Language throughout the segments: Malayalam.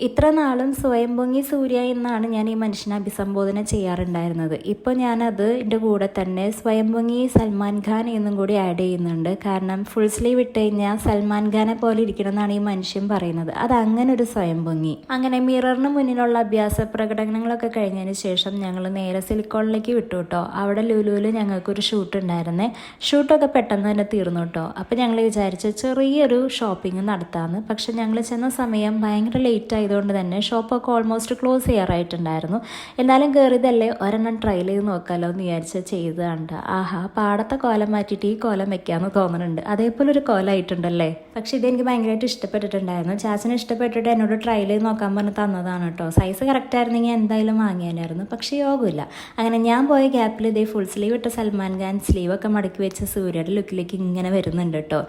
ഇത്ര നാളും സ്വയം പൊങ്ങി സൂര്യ എന്നാണ് ഞാൻ ഈ മനുഷ്യനെ അഭിസംബോധന ചെയ്യാറുണ്ടായിരുന്നത്. ഇപ്പോൾ ഞാനത് എൻ്റെ കൂടെ തന്നെ സ്വയം പൊങ്ങി സൽമാൻ ഖാൻ എന്നും കൂടി ആഡ് ചെയ്യുന്നുണ്ട്. കാരണം ഫുൾ സ്ലീവ് ഇട്ട് കഴിഞ്ഞാൽ സൽമാൻ ഖാനെ പോലെ ഇരിക്കണം എന്നാണ് ഈ മനുഷ്യൻ പറയുന്നത്. അത് അങ്ങനെ ഒരു സ്വയം പൊങ്ങി. അങ്ങനെ മിററിന് മുന്നിലുള്ള അഭ്യാസ പ്രകടനങ്ങളൊക്കെ കഴിഞ്ഞതിന് ശേഷം ഞങ്ങൾ നേരെ സിലിക്കോണിലേക്ക് വിട്ടു കേട്ടോ. അവിടെ ലുലുവിൽ ഞങ്ങൾക്കൊരു ഷൂട്ട് ഉണ്ടായിരുന്നേ. ഷൂട്ടൊക്കെ പെട്ടെന്ന് തന്നെ തീർന്നു കേട്ടോ. അപ്പോൾ ഞങ്ങൾ വിചാരിച്ചു ചെറിയൊരു ഷോപ്പിംഗ് നടത്താമെന്ന്. പക്ഷെ ഞങ്ങൾ ചെന്ന സമയം ഭയങ്കര ലേറ്റ് ആയതുകൊണ്ട് തന്നെ ഷോപ്പൊക്കെ ഓൾമോസ്റ്റ് ക്ലോസ് ചെയ്യാറായിട്ടുണ്ടായിരുന്നു. എന്നാലും കയറിയതല്ലേ ഒരെണ്ണം ട്രയൽ ചെയ്ത് നോക്കാമല്ലോ എന്ന് വിചാരിച്ച് ചെയ്തതാണ്. ആഹാ, പാടത്തെ കോലം മാറ്റിയിട്ട് ഈ കോലം വെക്കാമെന്ന് തോന്നുന്നുണ്ട്. അതേപോലെ ഒരു കോലമായിട്ടുണ്ടല്ലേ. പക്ഷെ ഇതെനിക്ക് ഭയങ്കരമായിട്ട് ഇഷ്ടപ്പെട്ടിട്ടുണ്ടായിരുന്നു. ചാച്ചന് ഇഷ്ടപ്പെട്ടിട്ട് എന്നോട് ട്രയൽ ചെയ്ത് നോക്കാൻ പറഞ്ഞ് തന്നതാണ് കേട്ടോ. സൈസ് കറക്റ്റ് ആയിരുന്നെങ്കിൽ എന്തായാലും വാങ്ങിയാനായിരുന്നു. പക്ഷേ യോഗമില്ല. അങ്ങനെ ഞാൻ പോയ ഗ്യാപ്പിൽ ഇതേ ഫുൾ സ്ലീവ് ഇട്ട സൽമാൻ ഖാൻ സ്ലീവൊക്കെ മടക്കി വെച്ച് സൂര്യയുടെ ലുക്കിലേക്ക് ഇങ്ങനെ വരുന്നുണ്ട് കേട്ടോ.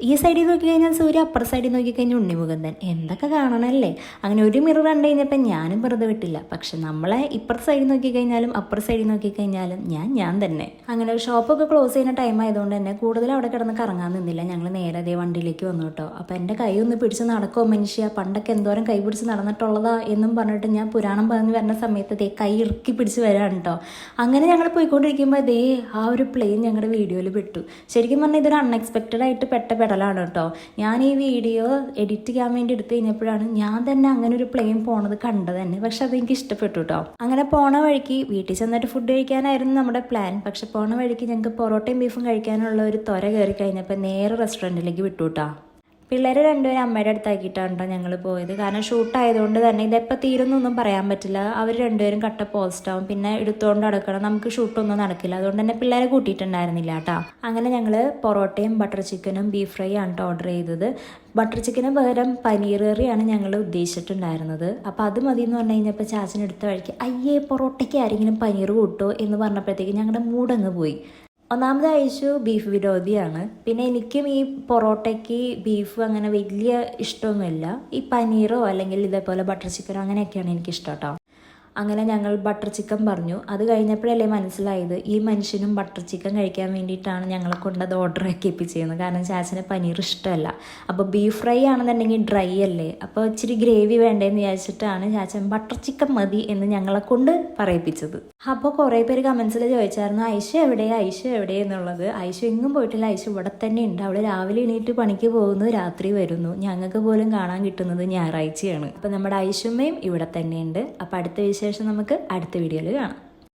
ഈ സൈഡിൽ നോക്കി കഴിഞ്ഞാൽ സൂര്യ, അപ്പുറ സൈഡിൽ നോക്കി കഴിഞ്ഞാൽ ഉണ്ണിമുകുന്ദൻ. എന്തൊക്കെ കാണണമല്ലേ. അങ്ങനെ ഒരു മിറർ കണ്ടു കഴിഞ്ഞപ്പോൾ ഞാനും വെറുതെ വിട്ടില്ല. പക്ഷെ നമ്മളെ ഇപ്പുറത്തെ സൈഡിൽ നോക്കിക്കഴിഞ്ഞാലും അപ്പുറത്തെ സൈഡിൽ നോക്കിക്കഴിഞ്ഞാലും ഞാൻ തന്നെ. അങ്ങനെ ഷോപ്പൊക്കെ ക്ലോസ് ചെയ്യുന്ന ടൈം ആയതുകൊണ്ട് തന്നെ കൂടുതൽ അവിടെ കിടന്ന് കറങ്ങാൻ നിന്നില്ല. ഞങ്ങൾ നേരെ അതേ വണ്ടിയിലേക്ക് വന്നു കേട്ടോ. അപ്പോൾ എൻ്റെ കൈ ഒന്ന് പിടിച്ച് നടക്കുമോ മനുഷ്യ, പണ്ടൊക്കെ എന്തോരം കൈ പിടിച്ച് നടന്നിട്ടുള്ളതാ എന്നും പറഞ്ഞിട്ട് ഞാൻ പുരാണം പറഞ്ഞ് വരുന്ന സമയത്ത് ദേ കൈ ഇറുക്കി പിടിച്ച് വരാണ് കേട്ടോ. അങ്ങനെ ഞങ്ങൾ പോയിക്കൊണ്ടിരിക്കുമ്പോൾ ദേ ആ ഒരു പ്ലെയിൻ ഞങ്ങളുടെ വീഡിയോയിൽ പെട്ടു. ശരിക്കും പറഞ്ഞാൽ ഇതൊരു അൺഎക്സ്പെക്റ്റഡ് ആയിട്ട് പെട്ട പെടലാണ് കേട്ടോ. ഞാൻ ഈ വീഡിയോ എഡിറ്റ് ചെയ്യാൻ വേണ്ടി എടുത്തു കഴിഞ്ഞപ്പോഴാണ് ഞാൻ തന്നെ അങ്ങനെ ഒരു പ്ലെയിൻ പോണത് കണ്ടത് തന്നെ. പക്ഷെ അതെനിക്ക് ഇഷ്ടപ്പെട്ടു കേട്ടോ. അങ്ങനെ പോണ വഴിക്ക് വീട്ടിൽ ചെന്നിട്ട് ഫുഡ് കഴിക്കാനായിരുന്നു നമ്മുടെ പ്ലാൻ. പക്ഷെ പോണ വഴിക്ക് ഞങ്ങൾക്ക് പൊറോട്ടയും ബീഫും കഴിക്കാനുള്ള ഒരു ത്വര കയറി കഴിഞ്ഞപ്പോൾ നേരെ റെസ്റ്റോറൻറ്റിലേക്ക് വിട്ടു കേട്ടോ. പിള്ളേർ രണ്ടുപേരും അമ്മയുടെ അടുത്താക്കിയിട്ടാണ് കേട്ടോ ഞങ്ങൾ പോയത്. കാരണം ഷൂട്ടായതുകൊണ്ട് തന്നെ ഇതെപ്പോൾ തീരുന്നൊന്നും പറയാൻ പറ്റില്ല. അവർ രണ്ടുപേരും കട്ട പോസ്റ്റാവും, പിന്നെ എടുത്തുകൊണ്ട് നടക്കണം, നമുക്ക് ഷൂട്ടൊന്നും നടക്കില്ല. അതുകൊണ്ട് തന്നെ പിള്ളേരെ കൂട്ടിയിട്ടുണ്ടായിരുന്നില്ല കേട്ടോ. അങ്ങനെ ഞങ്ങൾ പൊറോട്ടയും ബട്ടർ ചിക്കനും ബീഫ് ഫ്രൈ ആണ് കേട്ടോ ഓർഡർ ചെയ്തത്. ബട്ടർ ചിക്കന് പകരം പനീർ കറിയാണ് ഞങ്ങൾ ഉദ്ദേശിച്ചിട്ടുണ്ടായിരുന്നത്. അപ്പോൾ അത് മതി എന്ന് പറഞ്ഞു കഴിഞ്ഞപ്പോൾ ചാച്ചനെടുത്ത വഴിക്ക് അയ്യേ പൊറോട്ടയ്ക്ക് ആരെങ്കിലും പനീർ കൂട്ടോ എന്ന് പറഞ്ഞപ്പോഴത്തേക്ക് ഞങ്ങളുടെ മൂടങ്ങ് പോയി. ഒന്നാമത് ഐശു ബീഫ് വിരോധിയാണ്. പിന്നെ എനിക്കും ഈ പൊറോട്ടയ്ക്ക് ബീഫ് അങ്ങനെ വലിയ ഇഷ്ടമൊന്നുമില്ല. ഈ പനീറോ അല്ലെങ്കിൽ ഇതേപോലെ ബട്ടർ ചിക്കനോ അങ്ങനെയൊക്കെയാണ് എനിക്കിഷ്ടം കേട്ടോ. അങ്ങനെ ഞങ്ങൾ ബട്ടർ ചിക്കൻ പറഞ്ഞു. അത് കഴിഞ്ഞപ്പോഴല്ലേ മനസ്സിലായത് ഈ മനുഷ്യനും ബട്ടർ ചിക്കൻ കഴിക്കാൻ വേണ്ടിയിട്ടാണ് ഞങ്ങളെ കൊണ്ട് അത് ഓർഡർ ആക്കിപ്പിച്ചിരുന്നത്. കാരണം ചാച്ചന് പനീർ ഇഷ്ടമല്ല. അപ്പോൾ ബീഫ് ഫ്രൈ ആണെന്നുണ്ടെങ്കിൽ ഡ്രൈ അല്ലേ, അപ്പോൾ ഇച്ചിരി ഗ്രേവി വേണ്ടതെന്ന് വിചാരിച്ചിട്ടാണ് ചാച്ചൻ ബട്ടർ ചിക്കൻ മതി എന്ന് ഞങ്ങളെ കൊണ്ട് പറയിപ്പിച്ചത്. അപ്പോൾ കുറേ പേര് കമൻസിൽ ചോദിച്ചായിരുന്നു ഐശു എവിടെ എന്നുള്ളത്. ഐശു എങ്ങും പോയിട്ടില്ല, ഐശു ഇവിടെ തന്നെ ഉണ്ട്. അവൾ രാവിലെ എണീറ്റ് പണിക്ക് പോകുന്നു, രാത്രി വരുന്നു. ഞങ്ങൾക്ക് പോലും കാണാൻ കിട്ടുന്നത് ഞായറാഴ്ചയാണ്. അപ്പോൾ നമ്മുടെ ഐശുമ്മയും ഇവിടെ തന്നെയുണ്ട്. അപ്പോൾ അടുത്ത വിശേഷം നമുക്ക് അടുത്ത വീഡിയോയിൽ കാണാം.